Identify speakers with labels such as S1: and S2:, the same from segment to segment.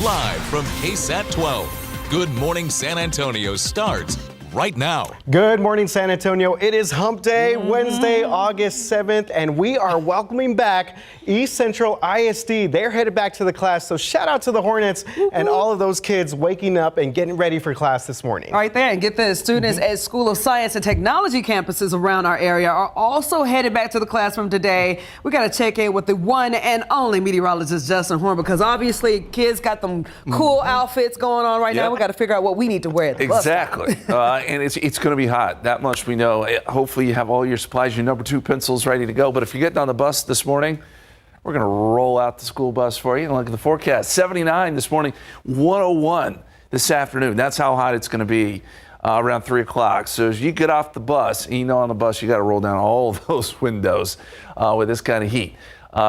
S1: live from KSAT 12. Good Morning San Antonio starts right now.
S2: Good morning, San Antonio. It is Hump Day, Wednesday, August 7th, and we are welcoming back East Central ISD. They're headed back to the class, so shout out to the Hornets and all of those kids waking up and getting ready for class this morning.
S3: Right there, and get this, students at School of Science and Technology campuses around our area are also headed back to the classroom today. We got to check in with the one and only meteorologist, Justin Horn, because obviously kids got them cool outfits going on right now. We got to figure out what we need to wear at the bus stop.
S4: Exactly. And it's going to be hot. That much we know. Hopefully you have all your supplies, your number 2 pencils ready to go. But if you're getting on the bus this morning, we're going to roll out the school bus for you and look at the forecast. 79 this morning, 101 this afternoon. That's how hot it's going to be around 3 o'clock. So as you get off the bus, and you know on the bus you got to roll down all of those windows with this kind of heat.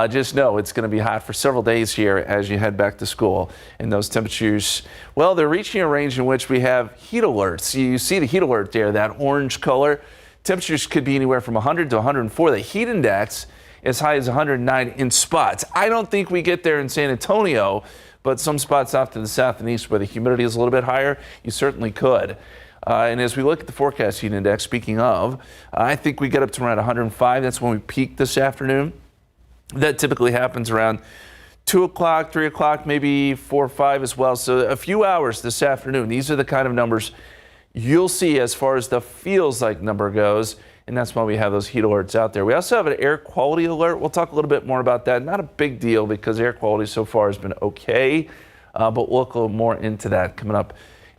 S4: Just know it's going to be hot for several days here as you head back to school. And those temperatures, well, they're reaching a range in which we have heat alerts. You see the heat alert there, that orange color. Temperatures could be anywhere from 100 to 104. The heat index as high as 109 in spots. I don't think we get there in San Antonio, but some spots off to the south and east where the humidity is a little bit higher, you certainly could. And as we look at the forecast heat index, speaking of, I think we get up to around 105. That's when we peak this afternoon. That typically happens around 2 o'clock, 3 o'clock, maybe 4 or 5 as well. So a few hours this afternoon. These are the kind of numbers you'll see as far as the feels like number goes. And that's why we have those heat alerts out there. We also have an air quality alert. We'll talk a little bit more about that. Not a big deal because air quality so far has been okay. But we'll look a little more into that coming up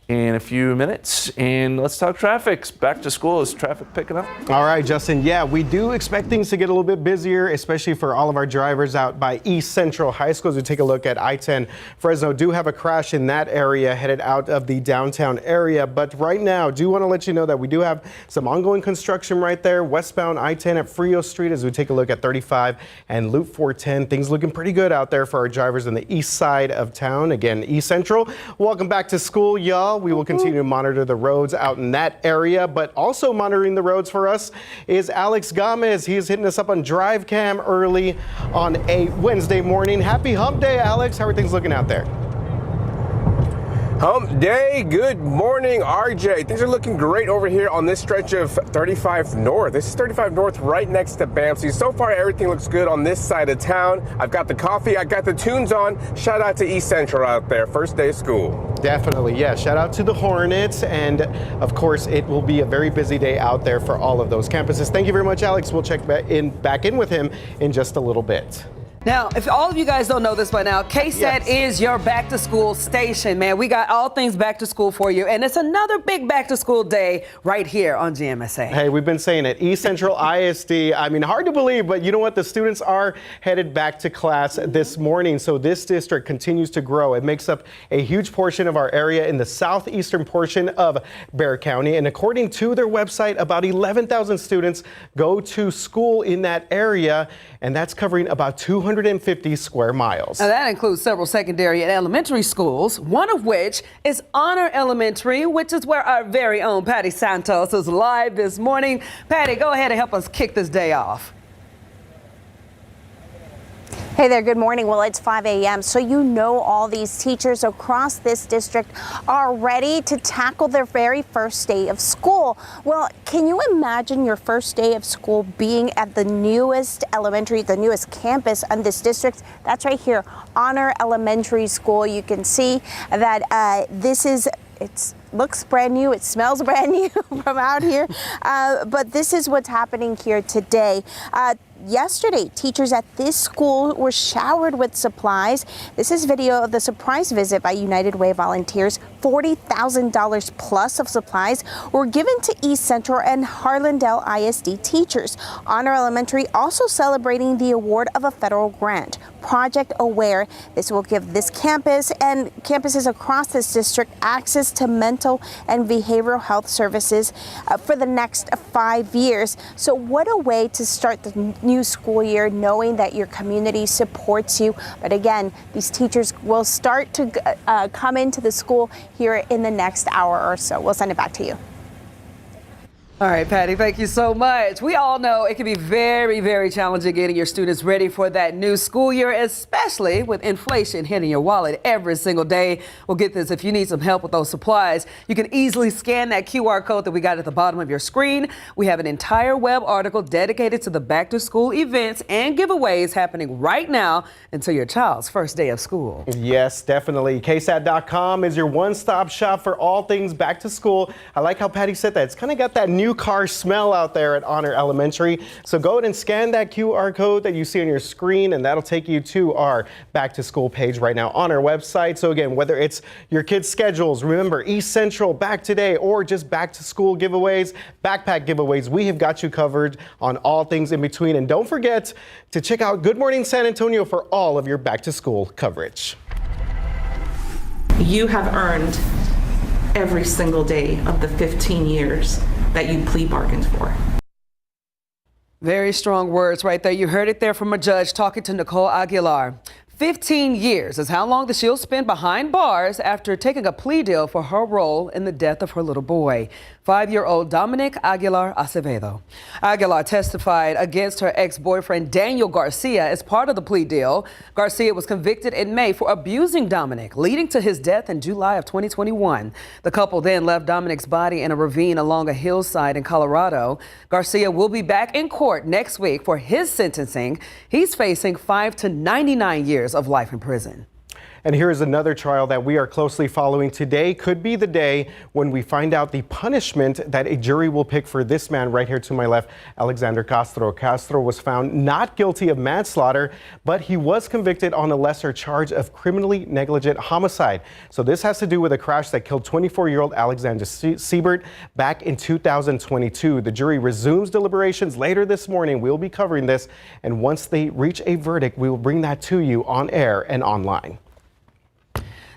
S4: in a few minutes. And let's talk traffic. Back to school. Is traffic picking up?
S2: All right, Justin. Yeah, we do expect things to get a little bit busier, especially for all of our drivers out by East Central High School. As we take a look at I-10, Fresno do have a crash in that area headed out of the downtown area. But right now, do want to let you know that we do have some ongoing construction right there. Westbound I-10 at Frio Street as we take a look at 35 and Loop 410. Things looking pretty good out there for our drivers on the east side of town. Again, East Central, welcome back to school, y'all. We will continue to monitor the roads out in that area, but also monitoring the roads for us is Alex Gomez. He is hitting us up on Drive Cam early on a Wednesday morning. Happy Hump Day, Alex. How are things looking out there?
S5: Hump Day. Good morning, RJ. Things are looking great over here on this stretch of 35 North. This is 35 North right next to BAMC. So far, everything looks good on this side of town. I've got the coffee. I got the tunes on. Shout out to East Central out there. First day of school.
S2: Definitely, yeah. Shout out to the Hornets. And, of course, it will be a very busy day out there for all of those campuses. Thank you very much, Alex. We'll check back in with him in just a little bit.
S3: Now, if all of you guys don't know this by now, KSAT is your back to school station, man. We got all things back to school for you. And it's another big back to school day right here on GMSA.
S2: Hey, we've been saying it. East Central ISD. I mean, hard to believe, but you know what? The students are headed back to class this morning. So this district continues to grow. It makes up a huge portion of our area in the southeastern portion of Bexar County. And according to their website, about 11,000 students go to school in that area. And that's covering about 250 square miles.
S3: Now that includes several secondary and elementary schools, one of which is Honor Elementary, which is where our very own Patty Santos is live this morning. Patty, go ahead and help us kick this day off.
S6: Hey there, good morning. Well, it's 5 a.m. So you know all these teachers across this district are ready to tackle their very first day of school. Well, can you imagine your first day of school being at the newest elementary, the newest campus in this district? That's right here, Honor Elementary School. You can see that it looks brand new, it smells brand new from out here, but this is what's happening here today. Yesterday, teachers at this school were showered with supplies. This is video of the surprise visit by United Way volunteers. $40,000 plus of supplies were given to East Central and Harlandale ISD teachers. Honor Elementary also celebrating the award of a federal grant, Project Aware. This will give this campus and campuses across this district access to mental and behavioral health services for the next 5 years. So what a way to start the new school year, knowing that your community supports you. But again, these teachers will start to come into the school here in the next hour or so. We'll send it back to you.
S3: All right, Patty, thank you so much. We all know it can be very, very challenging getting your students ready for that new school year, especially with inflation hitting your wallet every single day. Well, get this, if you need some help with those supplies, you can easily scan that QR code that we got at the bottom of your screen. We have an entire web article dedicated to the back to school events and giveaways happening right now until your child's first day of school.
S2: Yes, definitely. KSAT.com is your one-stop shop for all things back to school. I like how Patty said that. It's kind of got that new car smell out there at Honor Elementary. So go ahead and scan that QR code that you see on your screen, and that'll take you to our back to school page right now on our website. So again, whether it's your kids' schedules, remember East Central back today, or just back to school giveaways, backpack giveaways, we have got you covered on all things in between. And don't forget to check out Good Morning San Antonio for all of your back to school coverage.
S7: You have earned every single day of the 15 years that you plea bargained for.
S3: Very strong words right there. You heard it there from a judge talking to Nicole Aguilar. 15 years is how long that she'll spend behind bars after taking a plea deal for her role in the death of her little boy, 5-year-old Dominic Aguilar Acevedo. Aguilar testified against her ex-boyfriend Daniel Garcia as part of the plea deal. Garcia was convicted in May for abusing Dominic, leading to his death in July of 2021. The couple then left Dominic's body in a ravine along a hillside in Colorado. Garcia will be back in court next week for his sentencing. He's facing 5 to 99 years of life in prison.
S2: And here is another trial that we are closely following. Today could be the day when we find out the punishment that a jury will pick for this man right here to my left, Alexander Castro. Castro was found not guilty of manslaughter, but he was convicted on a lesser charge of criminally negligent homicide. So this has to do with a crash that killed 24-year-old Alexander Siebert back in 2022. The jury resumes deliberations later this morning. We'll be covering this, and once they reach a verdict, we will bring that to you on air and online.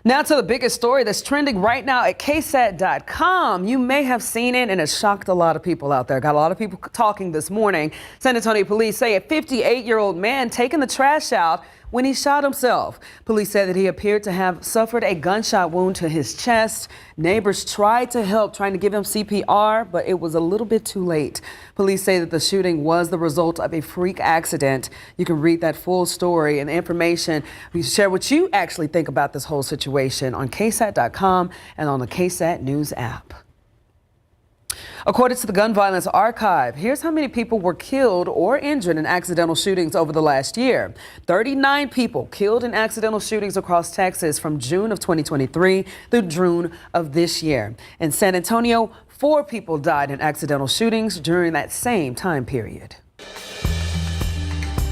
S3: Now to the biggest story that's trending right now at KSAT.com. You may have seen it, and it shocked a lot of people out there. Got a lot of people talking this morning. San Antonio police say a 58-year-old man taking the trash out when he shot himself. Police said that he appeared to have suffered a gunshot wound to his chest. Neighbors tried to help, trying to give him CPR, but it was a little bit too late. Police say that the shooting was the result of a freak accident. You can read that full story and the information. We share what you actually think about this whole situation on KSAT.com and on the KSAT News app. According to the Gun Violence Archive, here's how many people were killed or injured in accidental shootings over the last year. 39 people killed in accidental shootings across Texas from June of 2023 through June of this year. In San Antonio, 4 people died in accidental shootings during that same time period.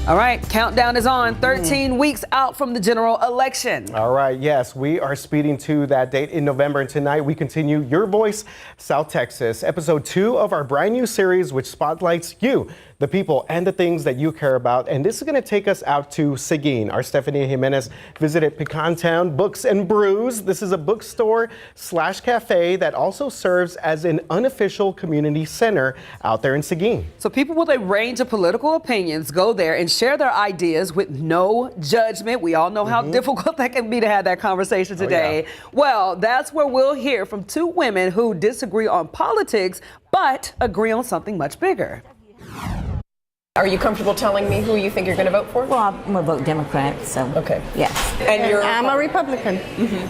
S3: All right, countdown is on. 13 weeks out from the general election.
S2: All right, yes, we are speeding to that date in November, and tonight we continue Your Voice, South Texas, episode 2 of our brand new series, which spotlights you, the people, and the things that you care about. And this is going to take us out to Seguin. Our Stephanie Jimenez visited Pecan Town Books and Brews. This is a bookstore / cafe that also serves as an unofficial community center out there in Seguin.
S3: So people with a range of political opinions go there and share their ideas with no judgment. We all know how difficult that can be to have that conversation today.
S2: Oh, yeah.
S3: Well, that's where we'll hear from 2 women who disagree on politics, but agree on something much bigger.
S8: Are you comfortable telling me who you think you're going to vote for?
S9: Well, I'm going to vote Democrat, so.
S8: Okay.
S9: Yes.
S8: And you're
S10: I'm a Republican,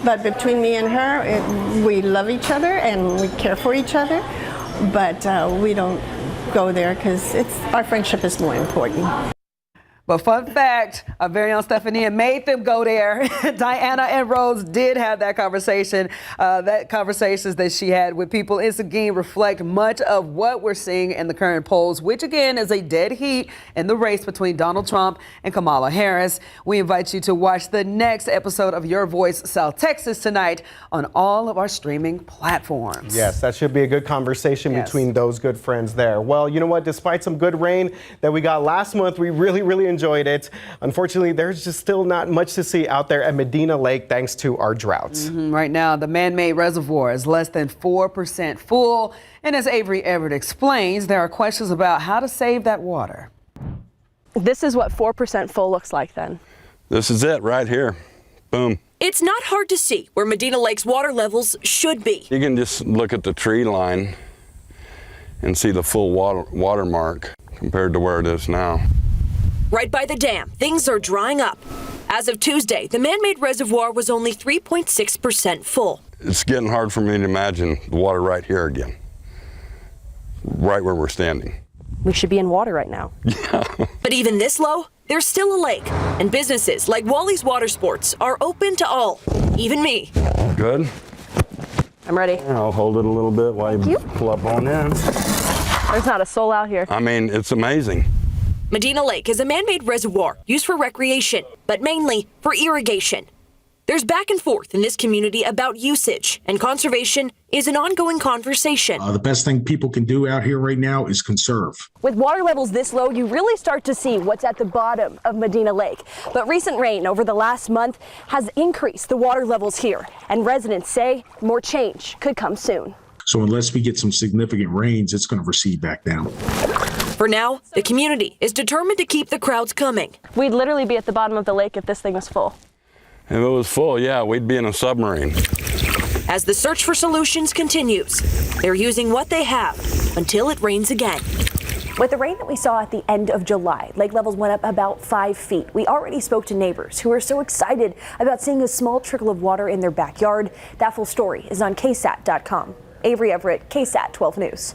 S10: but between me and her, we love each other and we care for each other, but we don't go there because our friendship is more important.
S3: But fun fact, our very own Stephanie made them go there. Diana and Rose did have that conversation. That conversations that she had with people in Seguin reflect much of what we're seeing in the current polls, which again is a dead heat in the race between Donald Trump and Kamala Harris. We invite you to watch the next episode of Your Voice South Texas tonight on all of our streaming platforms.
S2: Yes, that should be a good conversation between those good friends there. Well, you know what? Despite some good rain that we got last month, we really enjoyed it. Unfortunately, there's just still not much to see out there at Medina Lake thanks to our droughts.
S3: Right now, the man-made reservoir is less than 4% full. And as Avery Everett explains, there are questions about how to save that water.
S11: This is what 4% full looks like then.
S12: This is it right here. Boom.
S13: It's not hard to see where Medina Lake's water levels should be.
S12: You can just look at the tree line and see the full watermark compared to where it is now.
S13: Right by the dam, things are drying up. As of Tuesday, the man-made reservoir was only 3.6% full.
S12: It's getting hard for me to imagine the water right here again, right where we're standing.
S11: We should be in water right now.
S12: Yeah.
S13: But even this low, there's still a lake, and businesses like Wally's Water Sports are open to all, even me.
S12: Good.
S11: I'm ready.
S12: I'll hold it a little bit while you pull up on in.
S11: There's not a soul out here.
S12: I mean, it's amazing.
S13: Medina Lake is a man-made reservoir used for recreation, but mainly for irrigation. There's back and forth in this community about usage, and conservation is an ongoing conversation.
S14: The best thing people can do out here right now is conserve.
S11: With water levels this low, you really start to see what's at the bottom of Medina Lake. But recent rain over the last month has increased the water levels here, and residents say more change could come soon.
S14: So unless we get some significant rains, it's going to recede back down.
S13: For now, the community is determined to keep the crowds coming.
S11: We'd literally be at the bottom of the lake if this thing was full.
S12: If it was full, yeah, we'd be in a submarine.
S13: As the search for solutions continues, they're using what they have until it rains again.
S15: With the rain that we saw at the end of July, lake levels went up about 5 feet. We already spoke to neighbors who are so excited about seeing a small trickle of water in their backyard. That full story is on KSAT.com. Avery Everett, KSAT 12 News.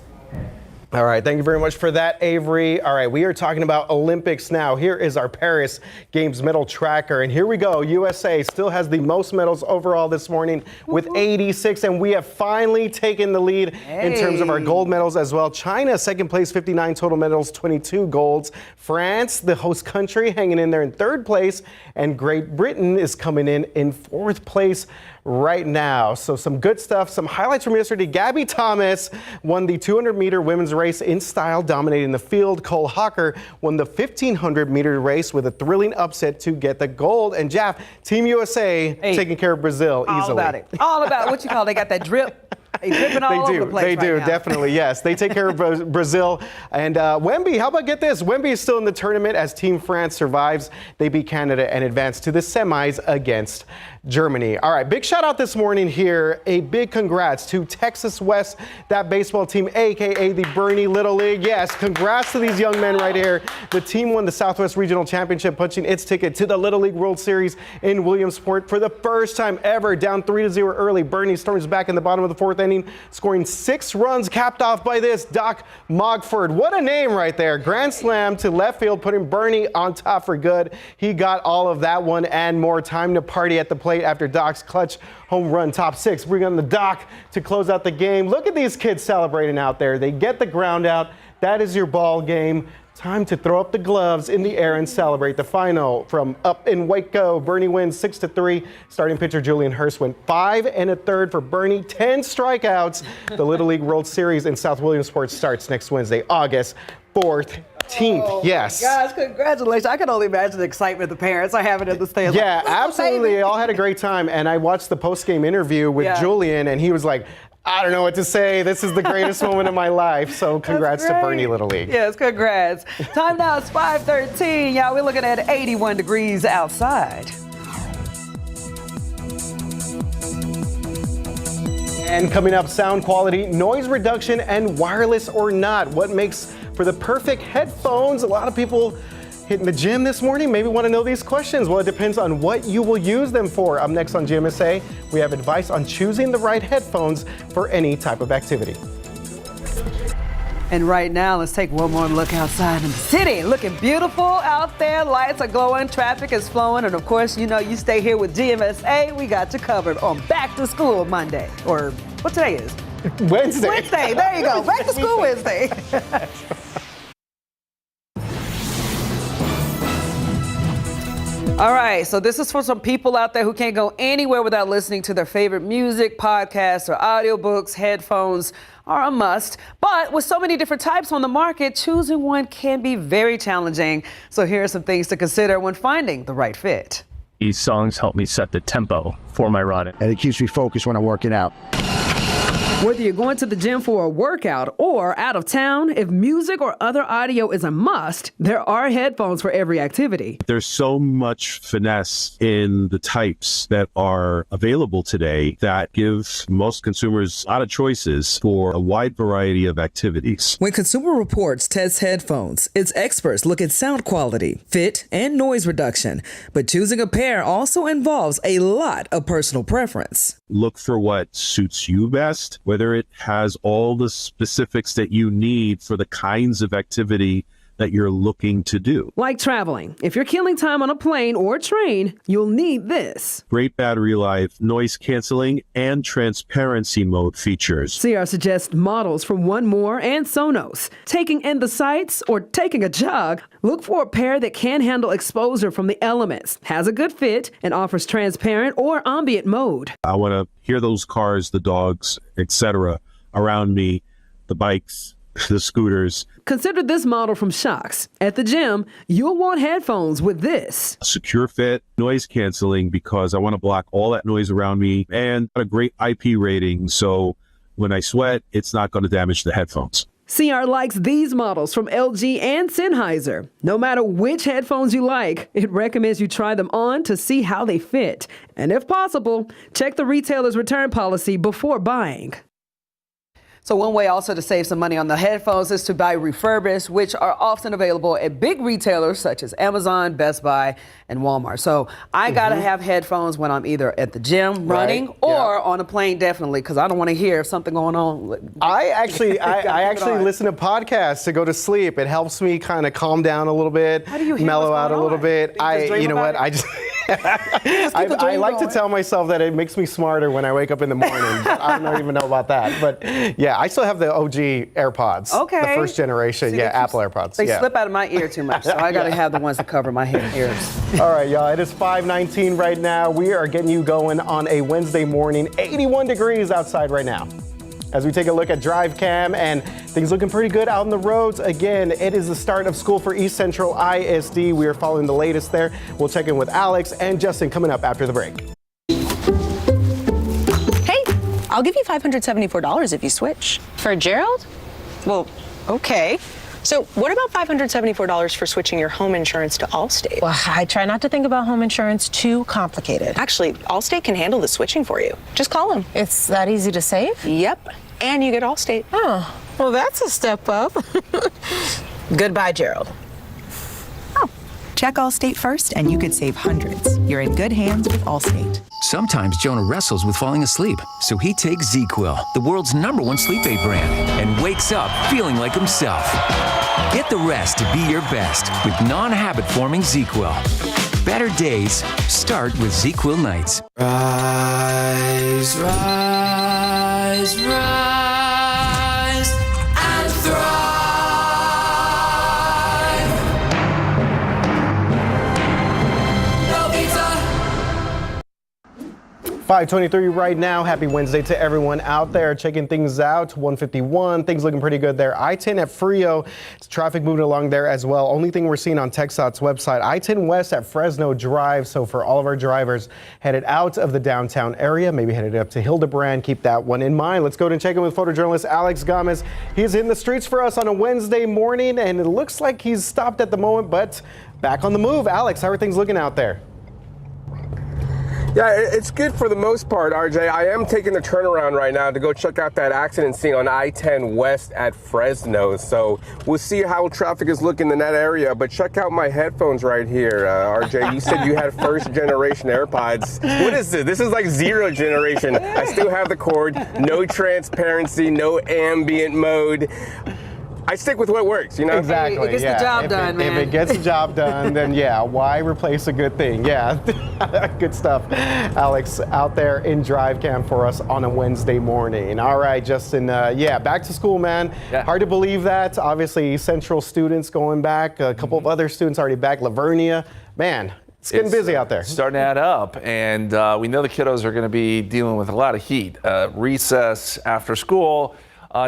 S2: All right, thank you very much for that, Avery. All right, we are talking about Olympics now. Here is our Paris Games medal tracker, and here we go. USA still has the most medals overall this morning with 86, and we have finally taken the lead in terms of our gold medals as well. China, second place, 59 total medals, 22 golds. France, the host country, hanging in there in third place, and Great Britain is coming in fourth place right now. So some good stuff, some highlights from yesterday. Gabby Thomas won the 200-meter women's race in style, dominating the field. Cole Hawker won the 1,500-meter race with a thrilling upset to get the gold. And Jeff, Team USA taking care of Brazil easily.
S3: All about it. All about it. What you call it? They got that drip. They dripping all over the place.
S2: They do,
S3: now.
S2: definitely, yes. They take care of Brazil. And Wemby, how about get this? Wemby is still in the tournament as Team France survives. They beat Canada and advance to the semis against Germany. All right, big shout out this morning here. A big congrats to Texas West, that baseball team, a.k.a. the Bernie Little League. Yes, congrats to these young men right here. The team won the Southwest Regional Championship, punching its ticket to the Little League World Series in Williamsport for the first time ever. Down 3-0 early, Bernie storms back in the bottom of the fourth inning, scoring 6 runs, capped off by this Doc Mogford. What a name right there. Grand slam to left field, putting Bernie on top for good. He got all of that one and more. Time to party at the plate after Doc's clutch home run, top 6. Bring on the Doc to close out the game. Look at these kids celebrating out there. They get the ground out. That is your ball game. Time to throw up the gloves in the air and celebrate. The final from up in Waco. Bernie wins 6-3. Starting pitcher Julian Hurst went 5 1/3 for Bernie. 10 strikeouts. The Little League World Series in South Williamsport starts next Wednesday, August 14th. Yes.
S3: Guys, congratulations. I can only imagine the excitement the parents are having in the stands.
S2: Yeah,
S3: like,
S2: absolutely. They all had a great time. And I watched the post-game interview with Julian, and he was like, I don't know what to say. This is the greatest moment of my life. So congrats to Bernie Little League.
S3: Yes, congrats. Time now is 5:13. Y'all, we're looking at 81 degrees outside.
S2: And coming up, sound quality, noise reduction, and wireless or not. What makes for the perfect headphones? A lot of people hitting the gym this morning maybe want to know these questions. Well, it depends on what you will use them for. Up next on GMSA, we have advice on choosing the right headphones for any type of activity.
S3: And right now, let's take one more look outside in the city. Looking beautiful out there. Lights are glowing, traffic is flowing, and of course, you know, you stay here with GMSA. We got you covered on Back to School Monday, or what today is?
S2: Wednesday.
S3: Wednesday, there you go. Back to School Wednesday. All right, so this is for some people out there who can't go anywhere without listening to their favorite music, podcasts, or audiobooks. Headphones are a must. But with so many different types on the market, choosing one can be very challenging. So here are some things to consider when finding the right fit.
S16: These songs help me set the tempo for my running.
S17: And it keeps me focused when I'm working out.
S3: Whether you're going to the gym for a workout or out of town, if music or other audio is a must, there are headphones for every activity.
S16: There's so much finesse in the types that are available today that give most consumers a lot of choices for a wide variety of activities.
S17: When Consumer Reports tests headphones, its experts look at sound quality, fit, and noise reduction. But choosing a pair also involves a lot of personal preference.
S16: Look for what suits you best, whether it has all the specifics that you need for the kinds of activity that you're looking to do.
S3: Like traveling. If you're killing time on a plane or train, you'll need this.
S16: Great battery life, noise canceling, and transparency mode features.
S3: CR suggests models from One More and Sonos. Taking in the sights or taking a jog, look for a pair that can handle exposure from the elements, has a good fit, and offers transparent or ambient mode.
S16: I want to hear those cars, the dogs, etc. around me, the bikes, the scooters.
S3: Consider this model from Shocks. At the gym, you'll want headphones with this.
S16: Secure fit, noise canceling, because I want to block all that noise around me, and a great IP rating, so when I sweat, it's not going to damage the headphones.
S3: CR likes these models from LG and Sennheiser. No matter which headphones you like, it recommends you try them on to see how they fit. And if possible, check the retailer's return policy before buying. So one way also to save some money on the headphones is to buy refurbished, which are often available at big retailers such as Amazon, Best Buy, and Walmart. So I got to have headphones when I'm either at the gym running or on a plane, definitely, because I don't want to hear something going on.
S2: I actually listen to podcasts to go to sleep. It helps me kind of calm down a little bit, mellow out a little bit. You know what? I just I like to tell myself that it makes me smarter when I wake up in the morning. But I don't even know about that. But yeah, I still have the OG AirPods.
S3: Okay.
S2: The first generation. Apple AirPods.
S3: They slip out of my ear too much, so I got to have the ones that cover my ears.
S2: All right, y'all. It is 5:19 right now. We are getting you going on a Wednesday morning. 81 degrees outside right now. As we take a look at Drive Cam, and things looking pretty good out on the roads. Again, it is the start of school for East Central ISD. We are following the latest there. We'll check in with Alex and Justin coming up after the break.
S18: Hey, I'll give you $574 if you switch.
S8: For Gerald?
S18: Well, okay. So what about $574 for switching your home insurance to Allstate?
S8: Well, I try not to think about home insurance too complicated.
S18: Actually, Allstate can handle the switching for you. Just call them.
S8: It's that easy to save?
S18: Yep. And you get Allstate.
S8: Oh, well, that's a step up. Goodbye, Gerald.
S19: Check Allstate first and you could save hundreds. You're in good hands with Allstate.
S20: Sometimes Jonah wrestles with falling asleep, so he takes ZzzQuil, the world's #1 sleep aid brand, and wakes up feeling like himself. Get the rest to be your best with non-habit-forming ZzzQuil. Better days start with ZzzQuil nights.
S21: Rise, rise, rise, and thrive.
S2: 5:23 right now. Happy Wednesday to everyone out there checking things out. 151, things looking pretty good there. I-10 at Frio, traffic moving along there as well. Only thing we're seeing on TxDOT's website, I-10 West at Fresno Drive. So for all of our drivers headed out of the downtown area, maybe headed up to Hildebrand, keep that one in mind. Let's go and check in with photojournalist Alex Gomez. He's in the streets for us on a Wednesday morning, and it looks like he's stopped at the moment, but back on the move. Alex, how are things looking out there?
S5: Yeah, it's good for the most part, RJ. I am taking the turnaround right now to go check out that accident scene on I-10 West at Fresno. So we'll see how traffic is looking in that area. But check out my headphones right here, RJ. You said you had first generation AirPods. What is this? This is like 0 generation. I still have the cord, no transparency, no ambient mode. I stick with what works, you know?
S2: Exactly.
S3: It gets the job done, man.
S2: If it gets the job done, then yeah, why replace a good thing? Yeah, good stuff. Alex out there in Drive Cam for us on a Wednesday morning. All right, Justin, yeah, back to school, man. Yeah. Hard to believe that. Obviously, Central students going back, a couple of other students already back, Lavernia. Man, it's getting busy out there.
S4: Starting to add up, and we know the kiddos are going to be dealing with a lot of heat. Recess, after school.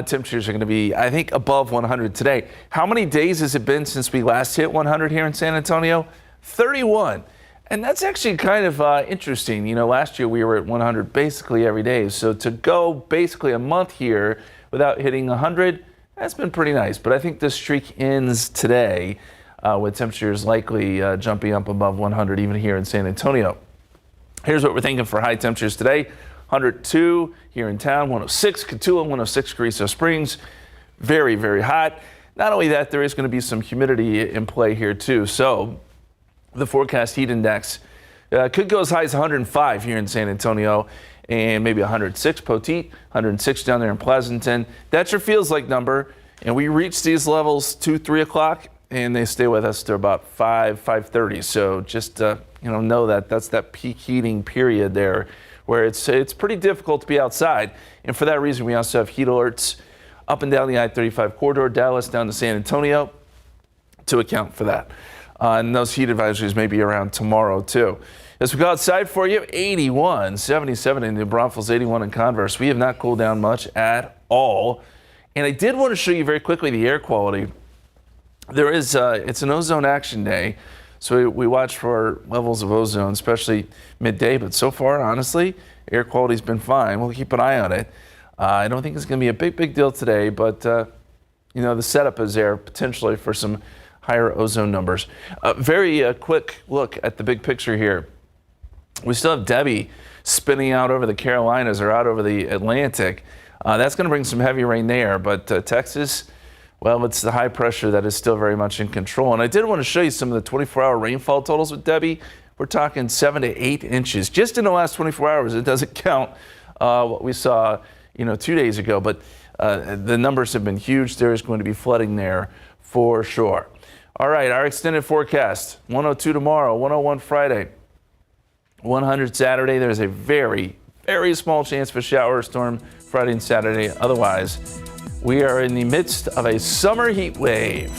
S4: Temperatures are going to be, I think, above 100 today. How many days has it been since we last hit 100 here in San Antonio? 31. And that's actually kind of interesting. You know, last year we were at 100 basically every day. So to go basically a month here without hitting 100, that's been pretty nice. But I think this streak ends today with temperatures likely jumping up above 100 even here in San Antonio. Here's what we're thinking for high temperatures today. 102 here in town, 106 Cotulla, 106 Carrizo Springs. Very, very hot. Not only that, there is going to be some humidity in play here too. So the forecast heat index could go as high as 105 here in San Antonio and maybe 106 Poteet, 106 down there in Pleasanton. That's your feels like number. And we reach these levels 2, 3 o'clock and they stay with us to about 5:30. So just, know that that's that peak heating period there where it's pretty difficult to be outside. And for that reason, we also have heat alerts up and down the I-35 corridor, Dallas down to San Antonio to account for that. And those heat advisories may be around tomorrow, too. As we go outside for you, 81, 77 in New Braunfels, 81 in Converse. We have not cooled down much at all. And I did want to show you very quickly the air quality. There is, it's an ozone action day. So we watch for levels of ozone, especially midday. But so far, honestly, air quality's been fine. We'll keep an eye on it. I don't think it's going to be a big deal today, but, the setup is there potentially for some higher ozone numbers. Very quick look at the big picture here. We still have Debbie spinning out over the Carolinas or out over the Atlantic. That's going to bring some heavy rain there, but Texas, well, it's the high pressure that is still very much in control. And I did want to show you some of the 24-hour rainfall totals with Debbie. We're talking 7 to 8 inches just in the last 24 hours. It doesn't count what we saw 2 days ago, but the numbers have been huge. There is going to be flooding there for sure. All right, our extended forecast, 102 tomorrow, 101 Friday, 100 Saturday. There's a very, very small chance of a shower or storm Friday and Saturday. Otherwise, we are in the midst of a summer heat wave.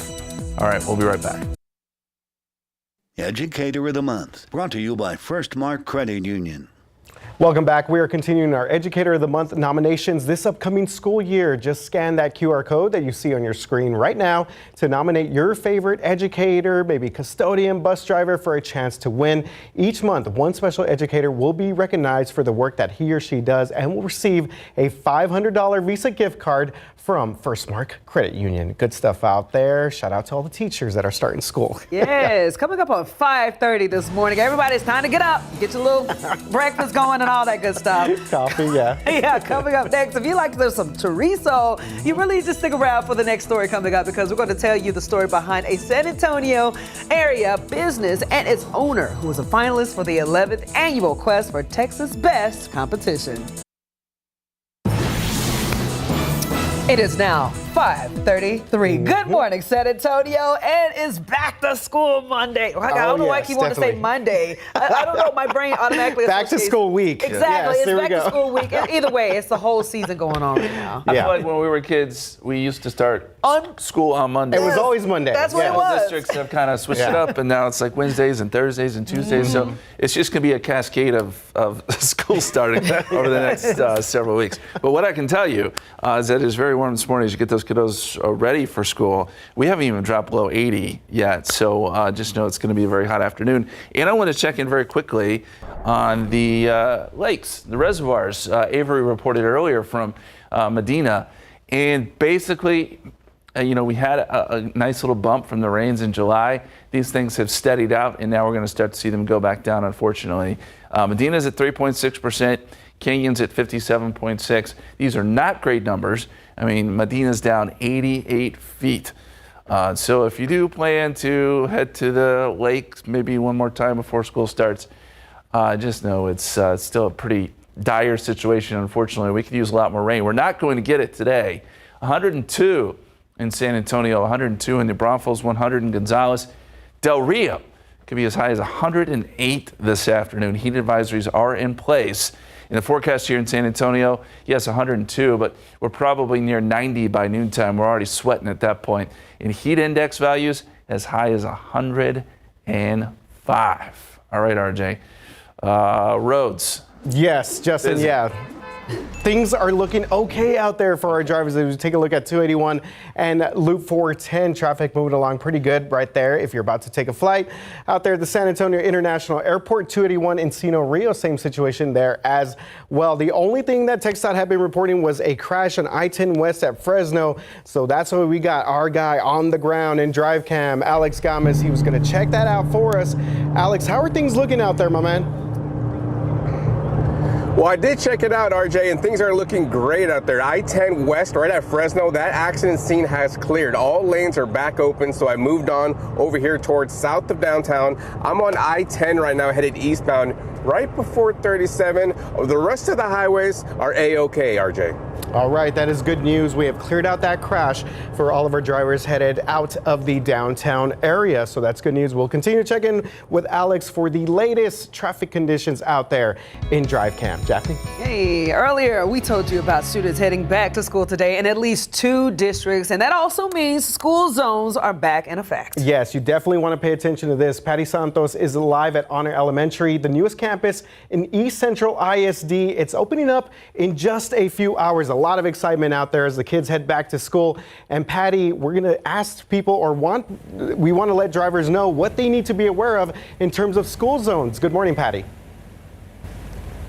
S4: All right, we'll be right back.
S1: Educator of the Month, brought to you by First Mark Credit Union.
S2: Welcome back. We are continuing our Educator of the Month nominations this upcoming school year. Just scan that QR code that you see on your screen right now to nominate your favorite educator, maybe custodian, bus driver, for a chance to win. Each month, one special educator will be recognized for the work that he or she does and will receive a $500 Visa gift card from First Mark Credit Union. Good stuff out there. Shout out to all the teachers that are starting school.
S3: Yes, coming up on 5:30 this morning. Everybody, it's time to get up, get your little breakfast going and all that good stuff.
S2: Coffee, yeah.
S3: Yeah, coming up next. If you like there's some chorizo, you really just stick around for the next story coming up because we're going to tell you the story behind a San Antonio area business and its owner who was a finalist for the 11th annual Quest for Texas Best competition. It is now 5:33. Good morning, San Antonio, and it's back to school Monday. I don't know why I keep wanting to say Monday. I don't know. My brain automatically
S2: back to school week.
S3: Exactly.
S2: Yes,
S3: it's back to school week. Either way, it's the whole season going on right now.
S4: I feel like when we were kids, we used to start school on Monday.
S2: It was always Monday.
S3: That's what it was.
S4: Districts have kind of switched it up, and now it's like Wednesdays and Thursdays and Tuesdays. So it's just going to be a cascade of school starting over the next several weeks. But what I can tell you is that it's very warm this morning as you get those kiddos ready for school. We haven't even dropped below 80 yet, so just know it's going to be a very hot afternoon. And I want to check in very quickly on the lakes, the reservoirs. Avery reported earlier from Medina, and basically, we had a nice little bump from the rains in July. These things have steadied out, and now we're going to start to see them go back down, unfortunately. Medina's at 3.6%. Canyon's at 57.6. These are not great numbers. I mean, Medina's down 88 feet. So if you do plan to head to the lake maybe one more time before school starts, just know it's still a pretty dire situation, unfortunately. We could use a lot more rain. We're not going to get it today. 102 in San Antonio, 102 in New Braunfels, 100 in Gonzales. Del Rio could be as high as 108 this afternoon. Heat advisories are in place. In the forecast here in San Antonio, yes, 102, but we're probably near 90 by noontime. We're already sweating at that point. In heat index values, as high as 105. All right, RJ. Roads.
S2: Yes, Justin,
S4: Busy.
S2: yeah. things are looking okay out there for our drivers. As we take a look at 281 and Loop 410, traffic moving along pretty good right there. If you're about to take a flight out there at the San Antonio International Airport, 281 Encino Rio, same situation there as well. The only thing that TxDOT had been reporting was a crash on I-10 West at Fresno. So that's why we got our guy on the ground in drive cam, Alex Gomez. He was going to check that out for us. Alex, how are things looking out there, my man?
S5: Well, I did check it out, RJ, and things are looking great out there. I-10 West, right at Fresno, that accident scene has cleared. All lanes are back open, so I moved on over here towards south of downtown. I'm on I-10 right now, headed eastbound, right before 37. The rest of the highways are A-OK, RJ.
S2: All right, that is good news. We have cleared out that crash for all of our drivers headed out of the downtown area. So that's good news. We'll continue to check in with Alex for the latest traffic conditions out there in Drive Cam. Jaffney?
S3: Hey, earlier we told you about students heading back to school today in at least 2 districts, and that also means school zones are back in effect.
S2: Yes, you definitely want to pay attention to this. Patty Santos is live at Honor Elementary, the newest campus in East Central ISD. It's opening up in just a few hours. A lot of excitement out there as the kids head back to school. And Patty, we're going to ask people, we want to let drivers know what they need to be aware of in terms of school zones. Good morning, Patty.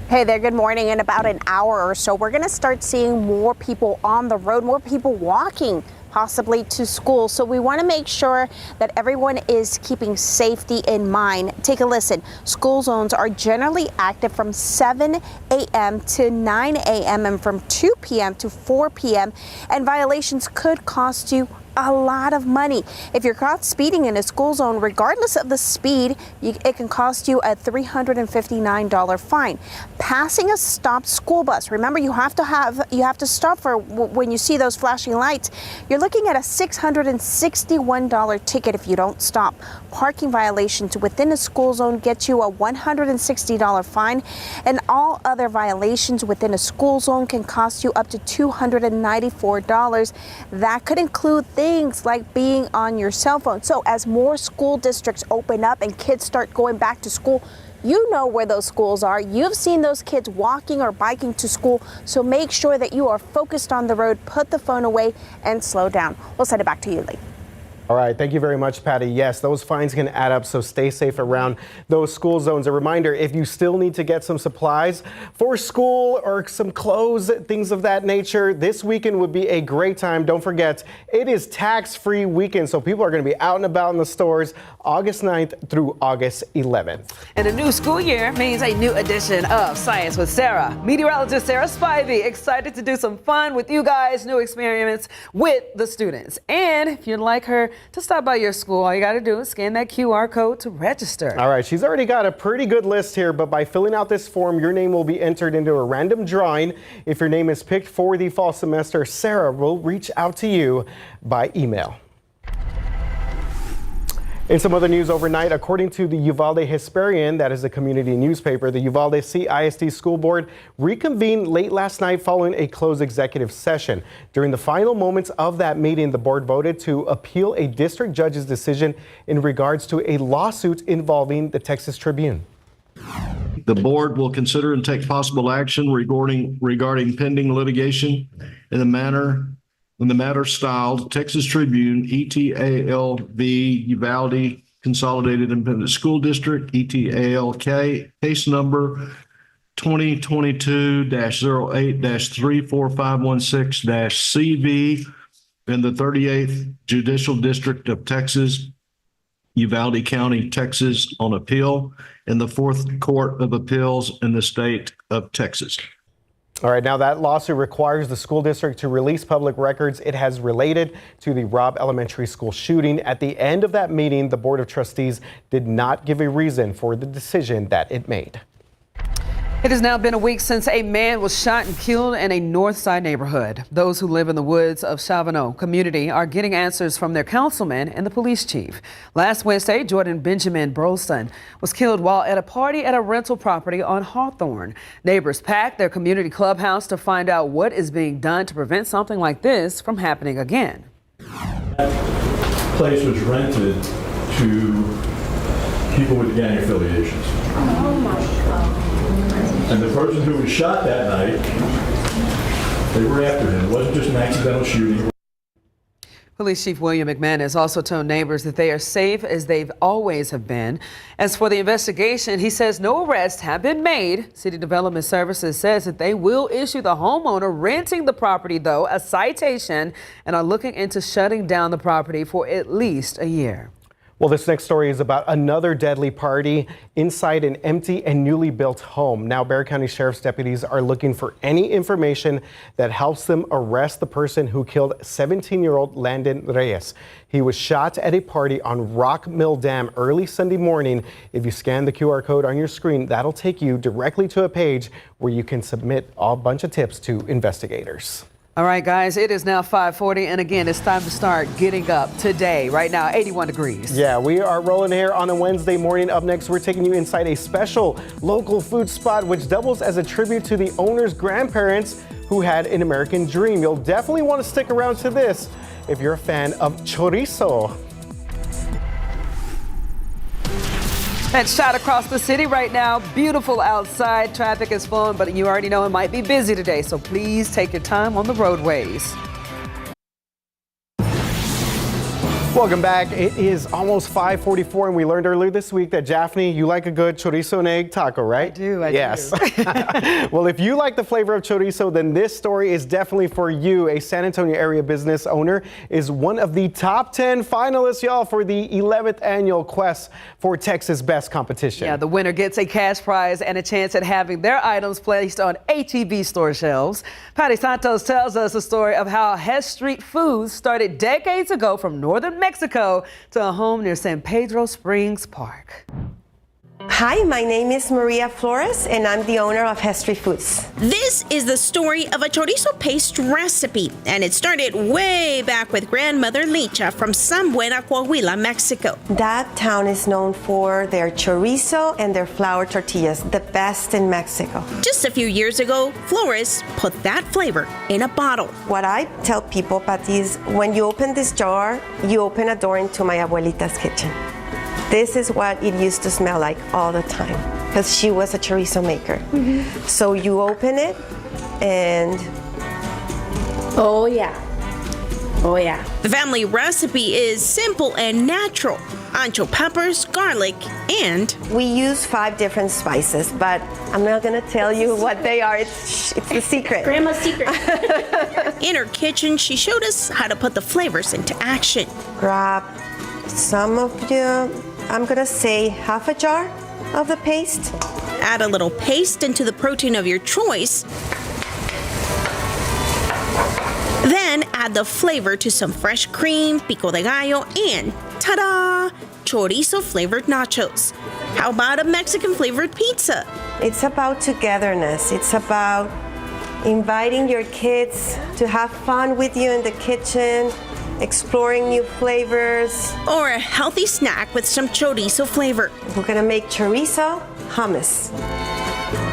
S6: Hey there, good morning. In about an hour or so, we're going to start seeing more people on the road, more people walking possibly to school. So we want to make sure that everyone is keeping safety in mind. Take a listen. School zones are generally active from 7 a.m. to 9 a.m. and from 2 p.m. to 4 p.m. And violations could cost you a lot of money. If you're caught speeding in a school zone, regardless of the speed, it can cost you a $359 fine. Passing a stopped school bus, remember you have to stop for when you see those flashing lights. You're looking at a $661 ticket if you don't stop. Parking violations within a school zone get you a $160 fine, and all other violations within a school zone can cost you up to $294. That could include things like being on your cell phone. So as more school districts open up and kids start going back to school, you know where those schools are. You've seen those kids walking or biking to school. So make sure that you are focused on the road, put the phone away, and slow down. We'll send it back to you, Lee.
S2: All right, thank you very much, Patty. Yes, those fines can add up, so stay safe around those school zones. A reminder, if you still need to get some supplies for school or some clothes, things of that nature, this weekend would be a great time. Don't forget, it is tax-free weekend, so people are going to be out and about in the stores August 9th through August 11th.
S3: And a new school year means a new edition of Science with Sarah. Meteorologist Sarah Spivey, excited to do some fun with you guys, new experiments with the students. And if you'd like her to stop by your school, all you got to do is scan that QR code to register.
S2: All right, she's already got a pretty good list here, but by filling out this form, your name will be entered into a random drawing. If your name is picked for the fall semester, Sarah will reach out to you by email. In some other news overnight, according to the Uvalde Hesperian, that is a community newspaper, the Uvalde CISD School Board reconvened late last night following a closed executive session. During the final moments of that meeting, the board voted to appeal a district judge's decision in regards to a lawsuit involving the Texas Tribune.
S22: The board will consider and take possible action regarding pending litigation in the matter styled Texas Tribune, ETALV, Uvalde Consolidated Independent School District, ETALK, case number 2022-08-34516-CV in the 38th Judicial District of Texas, Uvalde County, Texas, on appeal in the 4th Court of Appeals in the state of Texas.
S2: All right, now that lawsuit requires the school district to release public records it has related to the Robb Elementary School shooting. At the end of that meeting, the Board of Trustees did not give a reason for the decision that it made.
S3: It has now been a week since a man was shot and killed in a Northside neighborhood. Those who live in the woods of Chavano community are getting answers from their councilman and the police chief. Last Wednesday, Jordan Benjamin Brolson was killed while at a party at a rental property on Hawthorne. Neighbors packed their community clubhouse to find out what is being done to prevent something like this from happening again.
S23: That place was rented to people with gang affiliations.
S6: Oh my God.
S23: And the person who was shot that night, they were after him. It wasn't just an accidental shooting.
S3: Police Chief William McManus also told neighbors that they are safe as they've always have been. As for the investigation, he says no arrests have been made. City Development Services says that they will issue the homeowner renting the property, though, a citation and are looking into shutting down the property for at least a year.
S2: Well, this next story is about another deadly party inside an empty and newly built home. Now, Bexar County Sheriff's deputies are looking for any information that helps them arrest the person who killed 17-year-old Landon Reyes. He was shot at a party on Rock Mill Dam early Sunday morning. If you scan the QR code on your screen, that'll take you directly to a page where you can submit a bunch of tips to investigators.
S3: All right, guys, it is now 5:40, and again, it's time to start getting up today. Right now, 81 degrees.
S2: Yeah, we are rolling here on a Wednesday morning. Up next, we're taking you inside a special local food spot, which doubles as a tribute to the owner's grandparents who had an American dream. You'll definitely want to stick around to this if you're a fan of chorizo.
S3: That shot across the city right now. Beautiful outside. Traffic is flowing, but you already know it might be busy today, so please take your time on the roadways.
S2: Welcome back. It is almost 5:44, and we learned earlier this week that, Jaffney, you like a good chorizo and egg taco, right?
S3: I do.
S2: Yes. Well, if you like the flavor of chorizo, then this story is definitely for you. A San Antonio area business owner is one of the top 10 finalists, y'all, for the 11th annual Quest for Texas Best competition.
S3: Yeah, the winner gets a cash prize and a chance at having their items placed on HEB store shelves. Patty Santos tells us the story of how Hess Street Foods started decades ago from northern Mexico to a home near San Pedro Springs Park.
S7: Hi, my name is Maria Flores, and I'm the owner of Hess Street Foods.
S9: This is the story of a chorizo paste recipe, and it started way back with grandmother Licha from San Buena, Coahuila, Mexico.
S7: That town is known for their chorizo and their flour tortillas, the best in Mexico.
S9: Just a few years ago, Flores put that flavor in a bottle.
S7: What I tell people, Patty, is when you open this jar, you open a door into my abuelita's kitchen. This is what it used to smell like all the time, because she was a chorizo maker. So you open it and
S9: oh yeah. The family recipe is simple and natural. Ancho peppers, garlic, and
S7: we use 5 different spices, but I'm not gonna tell you what they are. It's the secret.
S9: Grandma's secret. In her kitchen, she showed us how to put the flavors into action.
S7: Grab some of you. I'm gonna say half a jar of the paste.
S9: Add a little paste into the protein of your choice. Then add the flavor to some fresh cream, pico de gallo, and ta-da! Chorizo flavored nachos. How about a Mexican flavored pizza?
S7: It's about togetherness. It's about inviting your kids to have fun with you in the kitchen, exploring new flavors.
S9: Or a healthy snack with some chorizo flavor.
S7: We're gonna make chorizo hummus,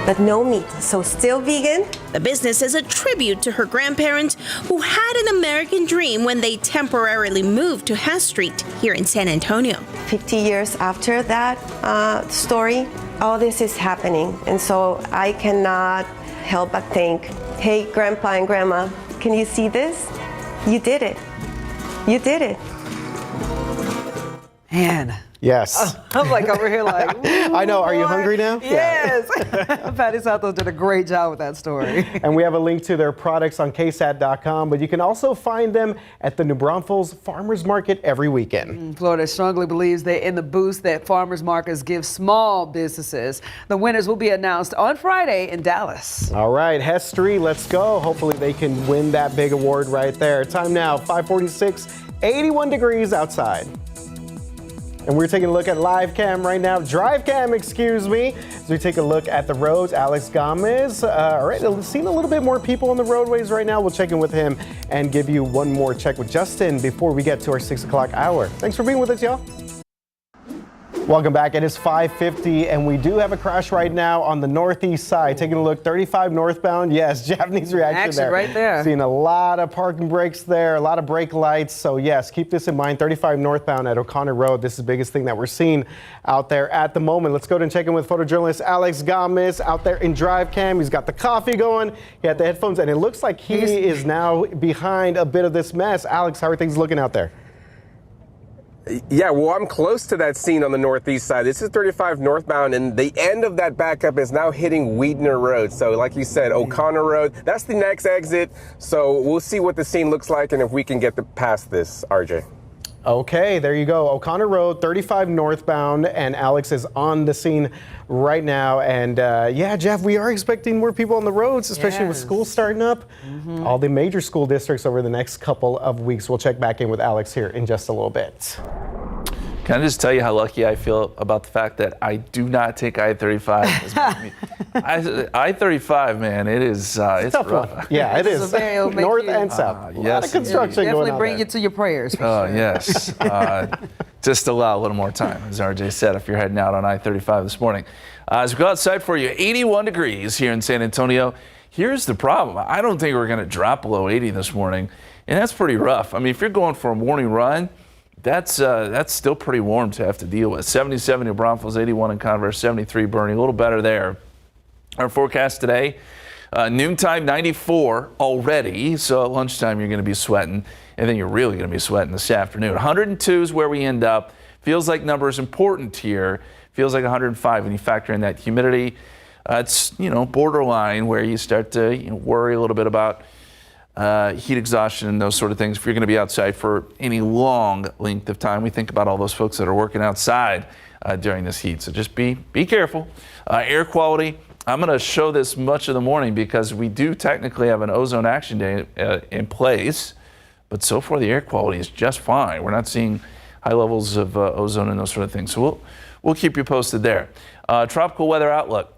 S7: but no meat, so still vegan.
S9: The business is a tribute to her grandparents who had an American dream when they temporarily moved to Hess Street here in San Antonio.
S7: 50 years after that story, all this is happening. And so I cannot help but think, hey, Grandpa and Grandma, can you see this? You did it. You did it.
S3: Man.
S2: Yes.
S3: I'm like over here like,
S2: I know. Are you hungry now?
S3: Yes. Patty Santos did a great job with that story.
S2: And we have a link to their products on KSAT.com, but you can also find them at the New Braunfels Farmers Market every weekend.
S3: Florida strongly believes that in the boost that farmers markets give small businesses. The winners will be announced on Friday in Dallas.
S2: All right, Hess Street, let's go. Hopefully they can win that big award right there. Time now, 5:46, 81 degrees outside. And we're taking a look at live cam right now, drive cam, excuse me. As we take a look at the roads, Alex Gomez, all right, seeing a little bit more people on the roadways right now. We'll check in with him and give you one more check with Justin before we get to our 6 o'clock hour. Thanks for being with us, y'all. Welcome back. It is 5:50, and we do have a crash right now on the northeast side. Taking a look, 35 northbound. Yes, Japanese reaction
S3: Action
S2: there.
S3: right there.
S2: Seeing a lot of parking brakes there, a lot of brake lights. So yes, keep this in mind. 35 northbound at O'Connor Road. This is the biggest thing that we're seeing out there at the moment. Let's go ahead and check in with photojournalist Alex Gomez out there in drive cam. He's got the coffee going. He had the headphones, and it looks like he is now behind a bit of this mess. Alex, how are things looking out there?
S5: Yeah, well, I'm close to that scene on the northeast side. This is 35 northbound, and the end of that backup is now hitting Weidner Road. So like you said, O'Connor Road, that's the next exit. So we'll see what the scene looks like and if we can get past this, RJ.
S2: Okay, there you go. O'Connor Road, 35 northbound, and Alex is on the scene right now. And yeah, Jeff, we are expecting more people on the roads, especially with school starting up. All the major school districts over the next couple of weeks. We'll check back in with Alex here in just a little bit.
S4: Can I just tell you how lucky I feel about the fact that I do not take I-35? I-35, man, it is it's rough.
S2: Yeah, it is. North and south. A lot of construction going on.
S3: Definitely bring you to your prayers.
S4: Oh, yes. Just allow a little more time, as RJ said, if you're heading out on I-35 this morning. As we go outside for you, 81 degrees here in San Antonio. Here's the problem. I don't think we're going to drop below 80 this morning, and that's pretty rough. I mean, if you're going for a morning run, that's still pretty warm to have to deal with. 77 in Braunfels, 81 in Converse, 73 Bernie, a little better there. Our forecast today, noontime 94 already, so at lunchtime you're going to be sweating, and then you're really going to be sweating this afternoon. 102 is where we end up. Feels like numbers important here. Feels like 105 when you factor in that humidity. It's, borderline where you start to worry a little bit about heat exhaustion and those sort of things. If you're going to be outside for any long length of time, we think about all those folks that are working outside during this heat. So just be careful. Air quality, I'm going to show this much of the morning because we do technically have an ozone action day in place, but so far the air quality is just fine. We're not seeing high levels of ozone and those sort of things. So we'll keep you posted there. Tropical weather outlook.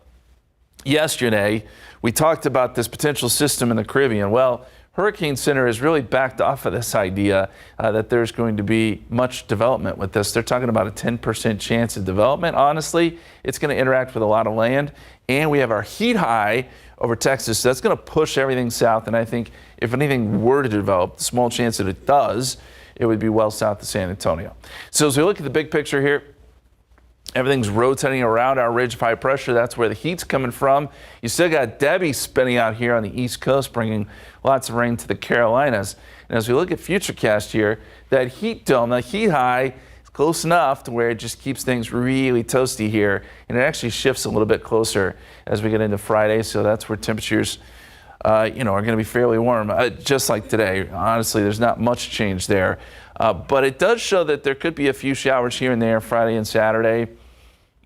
S4: Yesterday, we talked about this potential system in the Caribbean. Well, Hurricane Center has really backed off of this idea that there's going to be much development with this. They're talking about a 10% chance of development. Honestly, it's going to interact with a lot of land. And we have our heat high over Texas. So that's going to push everything south. And I think if anything were to develop, the small chance that it does, it would be well south of San Antonio. So as we look at the big picture here, everything's rotating around our ridge of high pressure. That's where the heat's coming from. You still got Debbie spinning out here on the East Coast, bringing lots of rain to the Carolinas. And as we look at futurecast here, that heat dome, that heat high, is close enough to where it just keeps things really toasty here. And it actually shifts a little bit closer as we get into Friday. So that's where temperatures, are going to be fairly warm, just like today. Honestly, there's not much change there. But it does show that there could be a few showers here and there Friday and Saturday.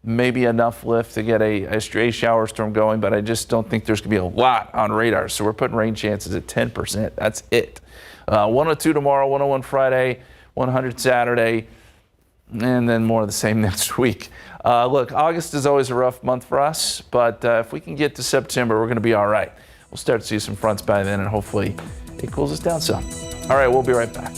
S4: Maybe enough lift to get a stray shower storm going, but I just don't think there's going to be a lot on radar. So we're putting rain chances at 10%. That's it. 102 tomorrow, 101 Friday, 100 Saturday, and then more of the same next week. Look, August is always a rough month for us, but if we can get to September, we're going to be all right. We'll start to see some fronts by then, and hopefully it cools us down some. All right, we'll be right back.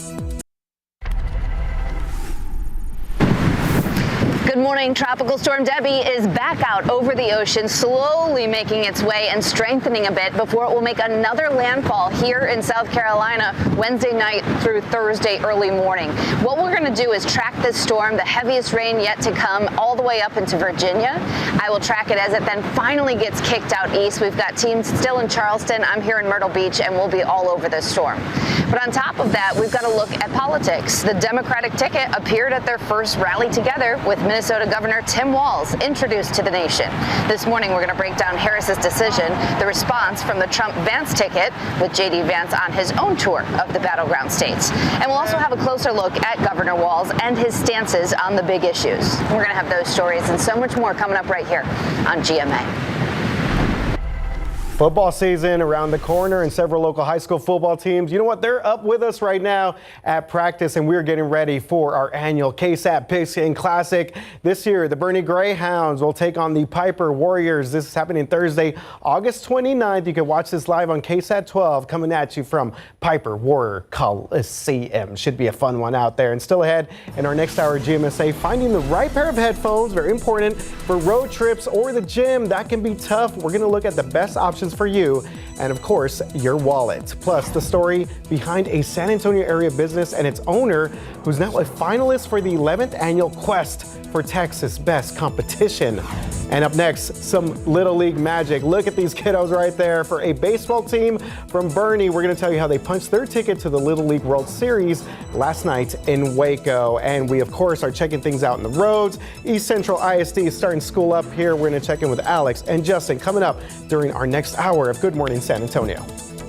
S10: Good morning. Tropical Storm Debbie is back out over the ocean, slowly making its way and strengthening a bit before it will make another landfall here in South Carolina Wednesday night through Thursday early morning. What we're going to do is track this storm, the heaviest rain yet to come, all the way up into Virginia. I will track it as it then finally gets kicked out east. We've got teams still in Charleston. I'm here in Myrtle Beach, and we'll be all over this storm. But on top of that, we've got to look at politics. The Democratic ticket appeared at their first rally together with Minnesota Governor Tim Walz introduced to the nation. This morning, we're going to break down Harris's decision, the response from the Trump-Vance ticket, with J.D. Vance on his own tour of the battleground states. And we'll also have a closer look at Governor Walz and his stances on the big issues. We're going to have those stories and so much more coming up right here on GMA.
S2: Football season around the corner and several local high school football teams. You know what? They're up with us right now at practice, and we're getting ready for our annual KSAT Pigskin Classic. This year, the Bernie Greyhounds will take on the Piper Warriors. This is happening Thursday, August 29th. You can watch this live on KSAT 12 coming at you from Piper Warrior Coliseum. Should be a fun one out there. And still ahead in our next hour, GMSA, finding the right pair of headphones, very important for road trips or the gym. That can be tough. We're going to look at the best options for you and, of course, your wallet. Plus, the story behind a San Antonio area business and its owner who's now a finalist for the 11th annual Quest for Texas Best Competition. And up next, some Little League magic. Look at these kiddos right there. For a baseball team from Bernie, we're going to tell you how they punched their ticket to the Little League World Series last night in Waco. And we, of course, are checking things out in the roads. East Central ISD is starting school up here. We're going to check in with Alex and Justin coming up during our next hour of Good Morning San Antonio.